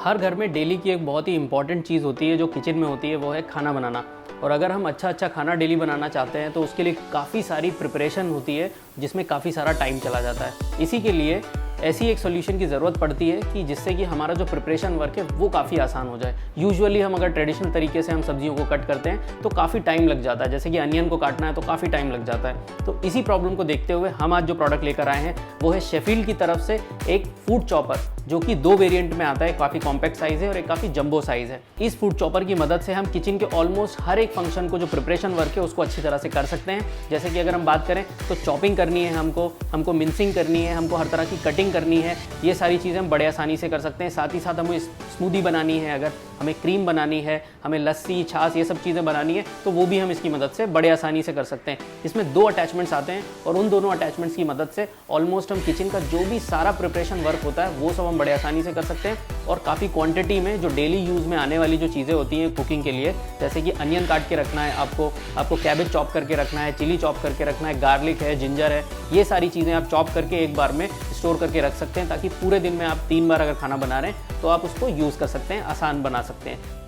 हर घर में डेली की एक बहुत ही इंपॉर्टेंट चीज़ होती है जो किचन में होती है, वो है खाना बनाना। और अगर हम अच्छा खाना डेली बनाना चाहते हैं तो उसके लिए काफ़ी सारी प्रिपरेशन होती है जिसमें काफ़ी सारा टाइम चला जाता है। इसी के लिए ऐसी एक सॉल्यूशन की ज़रूरत पड़ती है कि जिससे कि हमारा जो प्रिपरेशन वर्क है वो काफ़ी आसान हो जाए। यूजुअली हम अगर ट्रेडिशनल तरीके से हम सब्जियों को कट करते हैं तो काफ़ी टाइम लग जाता है, जैसे कि अनियन को काटना है तो काफ़ी टाइम लग जाता है। तो इसी प्रॉब्लम को देखते हुए हम आज जो प्रोडक्ट लेकर आए हैं वो है शेफील्ड की तरफ से एक फूड चॉपर, जो कि दो वेरिएंट में आता है। काफ़ी कॉम्पैक्ट साइज़ है और एक काफ़ी जंबो साइज़ है। इस फूड चॉपर की मदद से हम किचन के ऑलमोस्ट हर एक फंक्शन को, जो प्रिपरेशन वर्क है, उसको अच्छी तरह से कर सकते हैं। जैसे कि अगर हम बात करें तो चॉपिंग करनी है हमको मिन्सिंग करनी है, हमको हर तरह की कटिंग करनी है, ये सारी चीज़ें हम बड़े आसानी से कर सकते हैं। साथ ही साथ हमें स्मूदी बनानी है, अगर हमें क्रीम बनानी है, हमें लस्सी, छाछ, ये सब चीज़ें बनानी है तो वो भी हम इसकी मदद से बड़े आसानी से कर सकते हैं। इसमें दो अटैचमेंट्स आते हैं और उन दोनों अटैचमेंट्स की मदद से ऑलमोस्ट हम किचन का जो भी सारा प्रिपरेशन वर्क होता है वो सब हम बड़े आसानी से कर सकते हैं। और काफ़ी क्वांटिटी में जो डेली यूज़ में आने वाली जो चीज़ें होती हैं कुकिंग के लिए, जैसे कि अनियन काट के रखना है, आपको कैबेज चॉप करके रखना है, चिली चॉप करके रखना है, गार्लिक है, जिंजर है, ये सारी चीज़ें आप चॉप करके एक बार में स्टोर करके रख सकते हैं, ताकि पूरे दिन में आप 3 बार अगर खाना बना रहे हैं तो आप उसको यूज़ कर सकते हैं, आसान बना सकते हैं।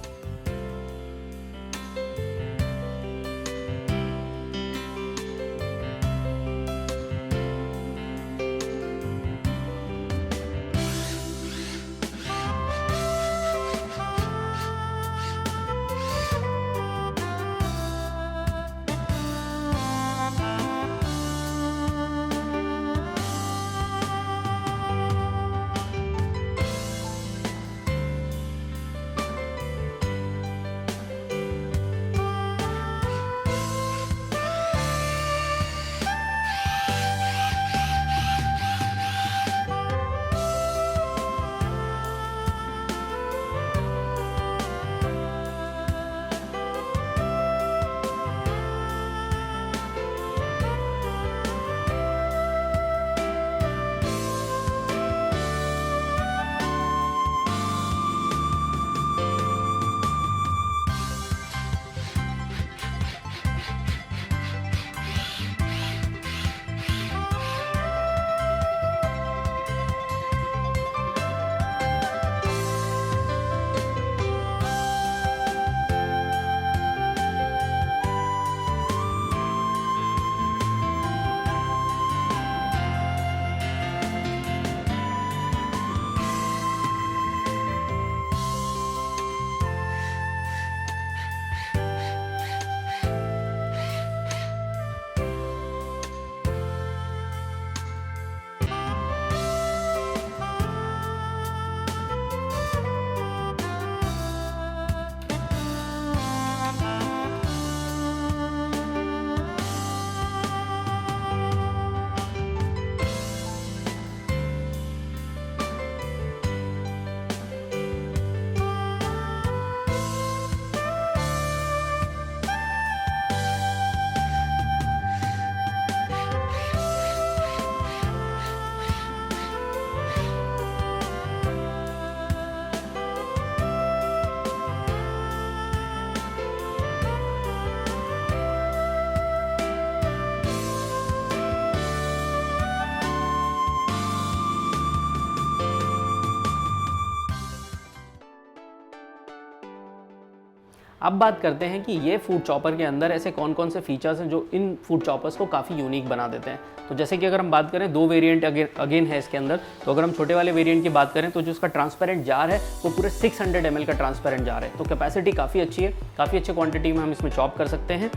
अब बात करते हैं कि ये फूड चॉपर के अंदर ऐसे कौन कौन से फीचर्स हैं जो इन फूड चॉपर्स को काफ़ी यूनिक बना देते हैं। तो जैसे कि अगर हम बात करें, दो वेरिएंट अगेन है इसके अंदर। तो अगर हम छोटे वाले वेरिएंट की बात करें तो जो उसका ट्रांसपेरेंट जार है वो पूरे 600 ml का ट्रांसपेरेंट जार है। तो कैपेसिटी काफ़ी अच्छी है, काफ़ी अच्छे क्वांटिटी में हम इसमें चॉप कर सकते हैं।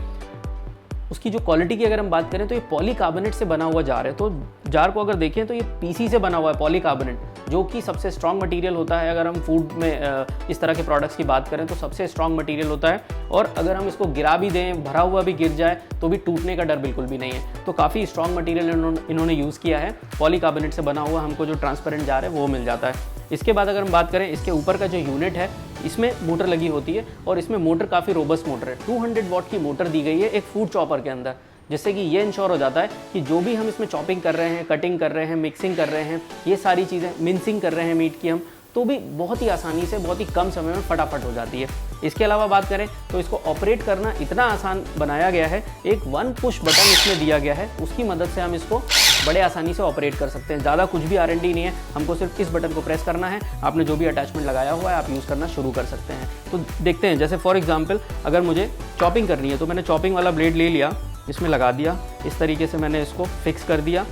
उसकी जो क्वालिटी की अगर हम बात करें तो ये पॉलीकार्बोनेट से बना हुआ जार है। तो जार को अगर देखें तो ये पीसी से बना हुआ है, पॉलीकार्बोनेट, जो कि सबसे स्ट्रॉन्ग मटेरियल होता है। अगर हम फूड में इस तरह के प्रोडक्ट्स की बात करें तो सबसे स्ट्रॉन्ग मटेरियल होता है, और अगर हम इसको गिरा भी दें, भरा हुआ भी गिर जाए तो भी टूटने का डर बिल्कुल भी नहीं है। तो काफ़ी स्ट्रॉन्ग मटेरियल इन्होंने यूज़ किया है। पॉलीकार्बोनेट से बना हुआ हमको जो ट्रांसपेरेंट जार है वो मिल जाता है। इसके बाद अगर हम बात करें, इसके ऊपर का जो यूनिट है इसमें मोटर लगी होती है, और इसमें मोटर काफ़ी रोबस्ट मोटर है। 200 वॉट की मोटर दी गई है एक फूड चॉपर के अंदर, जिससे कि ये इंश्योर हो जाता है कि जो भी हम इसमें चॉपिंग कर रहे हैं, कटिंग कर रहे हैं, मिक्सिंग कर रहे हैं, ये सारी चीज़ें, मिन्सिंग कर रहे हैं मीट की हम, तो भी बहुत ही आसानी से, बहुत ही कम समय में फटाफट हो जाती है। इसके अलावा बात करें तो इसको ऑपरेट करना इतना आसान बनाया गया है। एक 1 पुश बटन इसमें दिया गया है, उसकी मदद से हम इसको बड़े आसानी से ऑपरेट कर सकते हैं। ज़्यादा कुछ भी R&D नहीं है, हमको सिर्फ इस बटन को प्रेस करना है, आपने जो भी अटैचमेंट लगाया हुआ है आप यूज़ करना शुरू कर सकते हैं। तो देखते हैं, जैसे फॉर एग्जांपल अगर मुझे चॉपिंग करनी है तो मैंने चॉपिंग वाला ब्लेड ले लिया, इसमें लगा दिया, इस तरीके से मैंने इसको फिक्स कर दिया,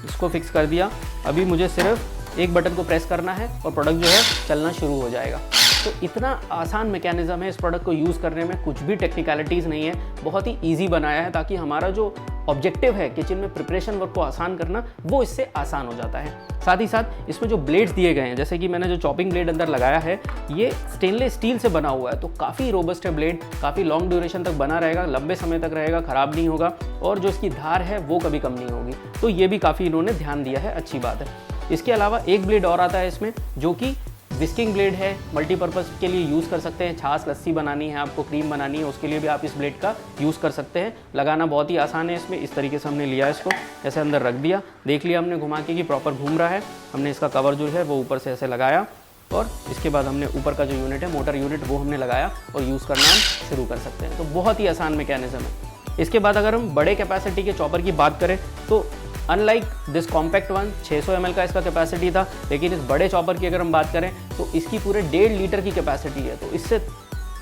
इसको फिक्स कर दिया। अभी मुझे सिर्फ एक बटन को प्रेस करना है और प्रोडक्ट जो है चलना शुरू हो जाएगा। तो इतना आसान मैकेनिज़्म है, इस प्रोडक्ट को यूज़ करने में कुछ भी टेक्निकलिटीज़ नहीं है, बहुत ही ईजी बनाया है ताकि हमारा जो ऑब्जेक्टिव है किचन में प्रिपरेशन वर्क को आसान करना, वो इससे आसान हो जाता है। साथ ही साथ इसमें जो ब्लेड्स दिए गए हैं, जैसे कि मैंने जो चॉपिंग ब्लेड अंदर लगाया है, ये स्टेनलेस स्टील से बना हुआ है, तो काफ़ी रोबस्ट है ब्लेड, काफ़ी लॉन्ग ड्यूरेशन तक बना रहेगा, लंबे समय तक रहेगा, ख़राब नहीं होगा, और जो इसकी धार है वो कभी कम नहीं होगी। तो ये भी काफ़ी इन्होंने ध्यान दिया है, अच्छी बात है। इसके अलावा एक ब्लेड और आता है इसमें, जो कि विस्किंग ब्लेड है, मल्टीपर्पज़ के लिए यूज़ कर सकते हैं। छाछ लस्सी बनानी है, आपको क्रीम बनानी है, उसके लिए भी आप इस ब्लेड का यूज़ कर सकते हैं। लगाना बहुत ही आसान है इसमें। इस तरीके से हमने लिया इसको, ऐसे अंदर रख दिया, देख लिया हमने घुमा के कि प्रॉपर घूम रहा है। हमने इसका कवर जो है वो ऊपर से ऐसे लगाया, और इसके बाद हमने ऊपर का जो यूनिट है, मोटर यूनिट, वो हमने लगाया और यूज़ करना हम शुरू कर सकते हैं। तो बहुत ही आसान मैकेनिज़्म है। इसके बाद अगर हम बड़े कैपेसिटी के चॉपर की बात करें तो unlike this compact one 600 ml का इसका कैपेसिटी था, लेकिन इस बड़े चॉपर की अगर हम बात करें तो इसकी पूरे 1.5 लीटर की कैपेसिटी है। तो इससे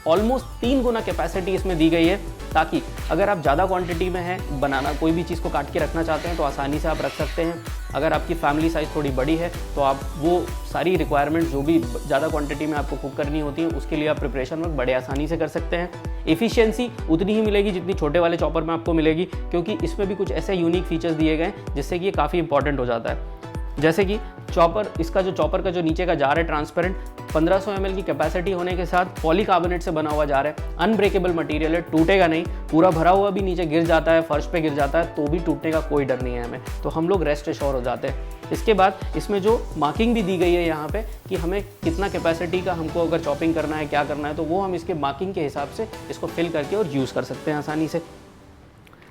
ऑलमोस्ट 3 गुना कैपेसिटी इसमें दी गई है, ताकि अगर आप ज़्यादा क्वांटिटी में है बनाना, कोई भी चीज़ को काट के रखना चाहते हैं तो आसानी से आप रख सकते हैं। अगर आपकी फैमिली साइज़ थोड़ी बड़ी है तो आप वो सारी रिक्वायरमेंट जो भी ज़्यादा क्वांटिटी में आपको कुक करनी होती है, उसके लिए आप प्रिपरेशन वर्क बड़े आसानी से कर सकते हैं। एफिशिएंसी उतनी ही मिलेगी जितनी छोटे वाले चॉपर में आपको मिलेगी, क्योंकि इसमें भी कुछ ऐसे यूनिक फीचर्स दिए गए हैं जिससे कि ये काफ़ी इंपॉर्टेंट हो जाता है। जैसे कि इसका जो चॉपर का जो नीचे का जार है ट्रांसपेरेंट, 1500 ml की कैपेसिटी होने के साथ पॉलीकार्बोनेट से बना हुआ जार है, अनब्रेकेबल मटेरियल है, टूटेगा नहीं, पूरा भरा हुआ भी नीचे गिर जाता है, फर्श पे गिर जाता है तो भी टूटने का कोई डर नहीं है हमें, तो हम लोग रेस्ट एश्योर हो जाते हैं। इसके बाद इसमें जो मार्किंग भी दी गई है यहाँ पे कि हमें कितना कैपेसिटी का हमको अगर चॉपिंग करना है, क्या करना है, तो वो हम इसके मार्किंग के हिसाब से इसको फिल करके और यूज़ कर सकते हैं आसानी से।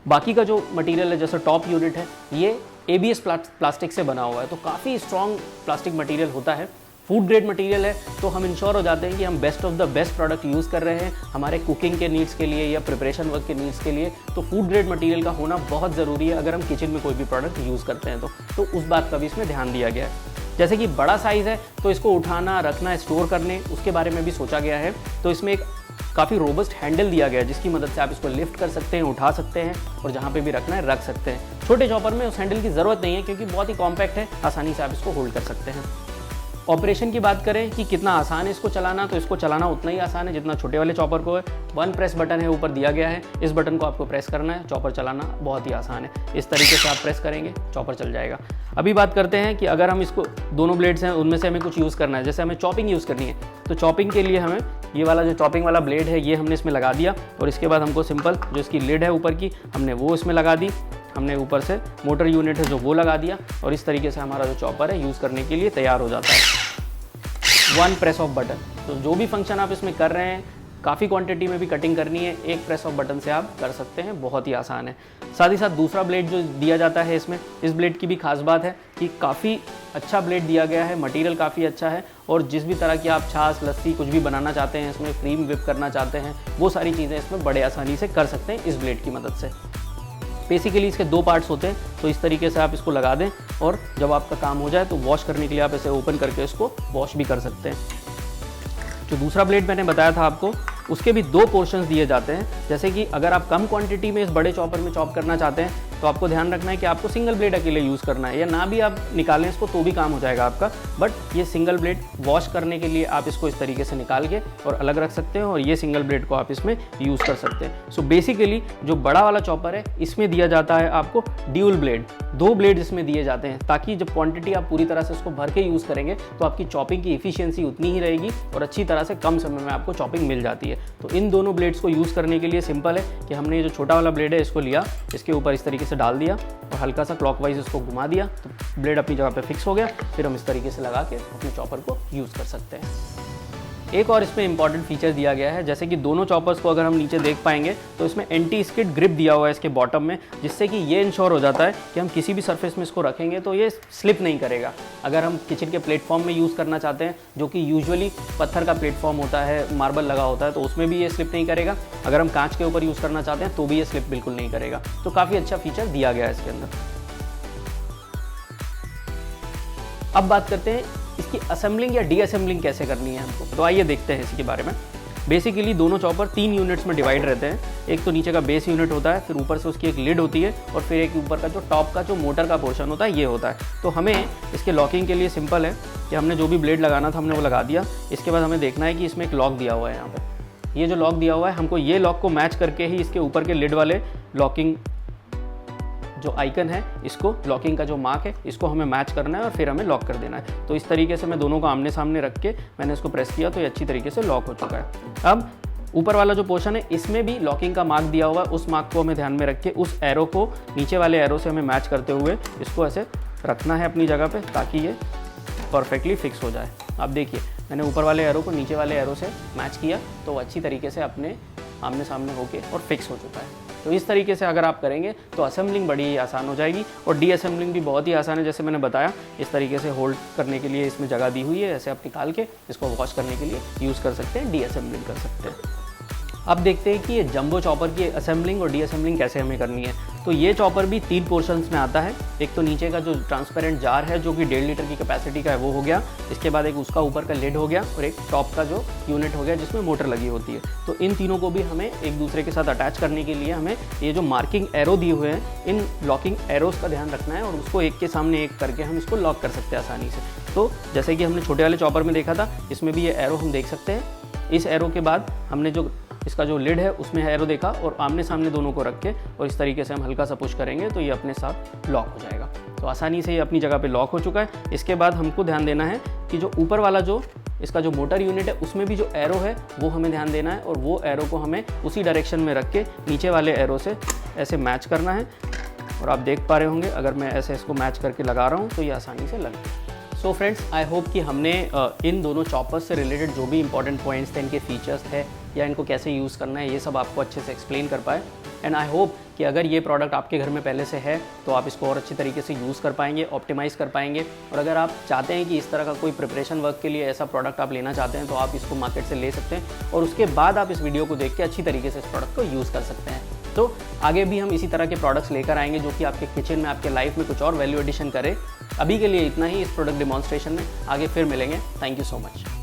बाकी का जो मटेरियल है, जैसे टॉप यूनिट है, ये ABS प्लास्टिक से बना हुआ है, तो काफ़ी स्ट्रॉन्ग प्लास्टिक मटेरियल होता है। फूड ग्रेड मटेरियल है, तो हम इंश्योर हो जाते हैं कि हम best of the best product use कर रहे हैं हमारे कुकिंग के नीड्स के लिए या प्रिपरेशन वर्क के नीड्स के लिए। तो फूड ग्रेड मटेरियल का होना बहुत ज़रूरी है अगर हम किचन में कोई भी प्रोडक्ट यूज़ करते हैं तो उस बात का भी इसमें ध्यान दिया गया है। जैसे कि बड़ा साइज़ है तो इसको उठाना, रखना, स्टोर करने, उसके बारे में भी सोचा गया है। तो इसमें एक काफ़ी रोबस्ट हैंडल दिया गया है जिसकी मदद से आप इसको लिफ्ट कर सकते हैं, उठा सकते हैं और जहाँ पे भी रखना है रख सकते हैं। छोटे चॉपर में उस हैंडल की ज़रूरत नहीं है क्योंकि बहुत ही कॉम्पैक्ट है, आसानी से आप इसको होल्ड कर सकते हैं। ऑपरेशन की बात करें कि कितना आसान है इसको चलाना, तो इसको चलाना उतना ही आसान है जितना छोटे वाले चॉपर को है। 1 प्रेस बटन है ऊपर दिया गया है, इस बटन को आपको प्रेस करना है, चॉपर चलाना बहुत ही आसान है। इस तरीके से आप प्रेस करेंगे, चॉपर चल जाएगा। अभी बात करते हैं कि अगर हम इसको, दोनों ब्लेड्स हैं उनमें से हमें कुछ यूज़ करना है, जैसे हमें चॉपिंग यूज़ करनी है, तो चॉपिंग के लिए हमें ये वाला जो चॉपिंग वाला ब्लेड है ये हमने इसमें लगा दिया, और इसके बाद हमको सिंपल जो इसकी लिड है ऊपर की, हमने वो इसमें लगा दी, हमने ऊपर से मोटर यूनिट है जो वो लगा दिया, और इस तरीके से हमारा जो चॉपर है यूज़ करने के लिए तैयार हो जाता है। 1 प्रेस ऑफ बटन, तो जो भी फंक्शन आप इसमें कर रहे हैं, काफ़ी क्वांटिटी में भी कटिंग करनी है, एक प्रेस ऑफ बटन से आप कर सकते हैं, बहुत ही आसान है। साथ ही साथ दूसरा ब्लेड जो दिया जाता है इसमें, इस ब्लेड की भी खास बात है कि काफ़ी अच्छा ब्लेड दिया गया है, मटेरियल काफ़ी अच्छा है, और जिस भी तरह की आप छाछ, लस्सी कुछ भी बनाना चाहते हैं, इसमें क्रीम विप करना चाहते हैं, वो सारी चीज़ें इसमें बड़े आसानी से कर सकते हैं इस ब्लेड की मदद से। बेसिकली इसके 2 पार्ट्स होते हैं, तो इस तरीके से आप इसको लगा दें, और जब आपका काम हो जाए तो वॉश करने के लिए आप इसे ओपन करके इसको वॉश भी कर सकते हैं। जो दूसरा ब्लेड मैंने बताया था आपको, उसके भी 2 पोर्शंस दिए जाते हैं। जैसे कि अगर आप कम क्वांटिटी में इस बड़े चॉपर में चॉप करना चाहते हैं तो आपको ध्यान रखना है कि आपको सिंगल ब्लेड अकेले यूज़ करना है, या ना भी आप निकालें इसको तो भी काम हो जाएगा आपका, बट ये सिंगल ब्लेड वॉश करने के लिए आप इसको इस तरीके से निकाल के और अलग रख सकते हैं, और ये सिंगल ब्लेड को आप इसमें यूज़ कर सकते हैं। सो बेसिकली जो बड़ा वाला चॉपर है इसमें दिया जाता है आपको ड्यूल ब्लेड, 2 ब्लेड इसमें दिए जाते हैं, ताकि जब क्वांटिटी आप पूरी तरह से इसको भर के यूज़ करेंगे तो आपकी चॉपिंग की एफिशिएंसी उतनी ही रहेगी और अच्छी तरह से कम समय में आपको चॉपिंग मिल जाती है। तो इन दोनों ब्लेड्स को यूज़ करने के लिए सिंपल है कि हमने ये जो छोटा वाला ब्लेड है इसको लिया, इसके ऊपर इस तरीके से डाल दिया और हल्का सा क्लॉकवाइज इसको घुमा दिया, तो ब्लेड अपनी जगह पे फिक्स हो गया। फिर हम इस तरीके से लगा के अपने चॉपर को यूज़ कर सकते हैं। एक और इसमें इंपॉर्टेंट फीचर दिया गया है, जैसे कि दोनों चॉपर्स को अगर हम नीचे देख पाएंगे तो इसमें एंटी स्किड ग्रिप दिया हुआ है इसके बॉटम में, जिससे कि ये इंश्योर हो जाता है कि हम किसी भी सरफेस में इसको रखेंगे तो ये स्लिप नहीं करेगा। अगर हम किचन के प्लेटफॉर्म में यूज़ करना चाहते हैं, जो कि यूजुअली पत्थर का प्लेटफॉर्म होता है, मार्बल लगा होता है, तो उसमें भी ये स्लिप नहीं करेगा। अगर हम कांच के ऊपर यूज़ करना चाहते हैं तो भी ये स्लिप बिल्कुल नहीं करेगा। तो काफ़ी अच्छा फीचर दिया गया है इसके अंदर। अब बात करते हैं इसकी असेंबलिंग या डीअसेंबलिंग कैसे करनी है हमको। तो आइए देखते हैं इसी के बारे में। बेसिकली दोनों चॉपर 3 यूनिट्स में डिवाइड रहते हैं। एक तो नीचे का बेस यूनिट होता है, फिर ऊपर से उसकी एक लिड होती है, और फिर एक ऊपर का जो टॉप का जो मोटर का पोर्शन होता है ये होता है। तो हमें इसके लॉकिंग के लिए सिंपल है कि हमने जो भी ब्लेड लगाना था हमने वो लगा दिया। इसके बाद हमें देखना है कि इसमें एक लॉक दिया हुआ है। यहाँ पे ये जो लॉक दिया हुआ है, हमको ये लॉक को मैच करके ही इसके ऊपर के लिड वाले लॉकिंग जो आइकन है, इसको लॉकिंग का जो मार्क है, इसको हमें मैच करना है और फिर हमें लॉक कर देना है। तो इस तरीके से मैं दोनों को आमने सामने रख के मैंने इसको प्रेस किया तो ये अच्छी तरीके से लॉक हो चुका है। अब ऊपर वाला जो पोर्शन है इसमें भी लॉकिंग का मार्क दिया हुआ है, उस मार्क को हमें ध्यान में रख के उस एरो को नीचे वाले एरो से हमें मैच करते हुए इसको ऐसे रखना है अपनी जगह पे, ताकि ये परफेक्टली फिक्स हो जाए। आप देखिए मैंने ऊपर वाले एरो को नीचे वाले एरो से मैच किया तो अच्छी तरीके से अपने आमने सामने होके और फिक्स हो चुका है। तो इस तरीके से अगर आप करेंगे तो असेंबलिंग बड़ी ही आसान हो जाएगी, और डीअसेंबलिंग भी बहुत ही आसान है। जैसे मैंने बताया, इस तरीके से होल्ड करने के लिए इसमें जगह दी हुई है, ऐसे आप निकाल के इसको वॉश करने के लिए यूज़ कर सकते हैं, डीअसेंबलिंग कर सकते हैं। अब देखते हैं कि ये जंबो चॉपर की असेंबलिंग और डीअसेंबलिंग कैसे हमें करनी है। तो ये चॉपर भी 3 पोर्शंस में आता है। एक तो नीचे का जो ट्रांसपेरेंट जार है जो कि 1.5 लीटर की कैपेसिटी का है वो हो गया। इसके बाद एक उसका ऊपर का लिड हो गया, और एक टॉप का जो यूनिट हो गया जिसमें मोटर लगी होती है। तो इन तीनों को भी हमें एक दूसरे के साथ अटैच करने के लिए हमें ये जो मार्किंग एरो दिए हुए हैं, इन लॉकिंग एरोस का ध्यान रखना है, और उसको एक के सामने एक करके हम इसको लॉक कर सकते हैं आसानी से। तो जैसे कि हमने छोटे वाले चॉपर में देखा था, इसमें भी ये एरो हम देख सकते हैं। इस एरो के बाद हमने जो इसका जो लिड है उसमें एरो देखा, और आमने सामने दोनों को रख के और इस तरीके से हम हल्का सा पुश करेंगे तो ये अपने साथ लॉक हो जाएगा। तो आसानी से ये अपनी जगह पे लॉक हो चुका है। इसके बाद हमको ध्यान देना है कि जो ऊपर वाला जो इसका जो मोटर यूनिट है उसमें भी जो एरो है वो हमें ध्यान देना है, और वो एरो को हमें उसी डायरेक्शन में रख के नीचे वाले एरो से ऐसे मैच करना है। और आप देख पा रहे होंगे अगर मैं ऐसे इसको मैच करके लगा रहा हूँ तो ये आसानी से लग जाए। सो फ्रेंड्स, आई होप कि हमने इन दोनों चॉपर्स से रिलेटेड जो भी इंपॉर्टेंट पॉइंट्स थे, इनके फीचर्स थे या इनको कैसे यूज़ करना है, ये सब आपको अच्छे से एक्सप्लेन कर पाए। एंड आई होप कि अगर ये प्रोडक्ट आपके घर में पहले से है तो आप इसको और अच्छी तरीके से यूज़ कर पाएंगे, ऑप्टिमाइज़ कर पाएंगे। और अगर आप चाहते हैं कि इस तरह का कोई प्रिपरेशन वर्क के लिए ऐसा प्रोडक्ट आप लेना चाहते हैं तो आप इसको मार्केट से ले सकते हैं, और उसके बाद आप इस वीडियो को देख के अच्छी तरीके से इस प्रोडक्ट को यूज़ कर सकते हैं। तो आगे भी हम इसी तरह के प्रोडक्ट्स लेकर आएंगे जो कि आपके किचन में, आपके लाइफ में कुछ और वैल्यू एडिशन करे। अभी के लिए इतना ही इस प्रोडक्ट डिमॉन्स्ट्रेशन में, आगे फिर मिलेंगे। Thank you so much.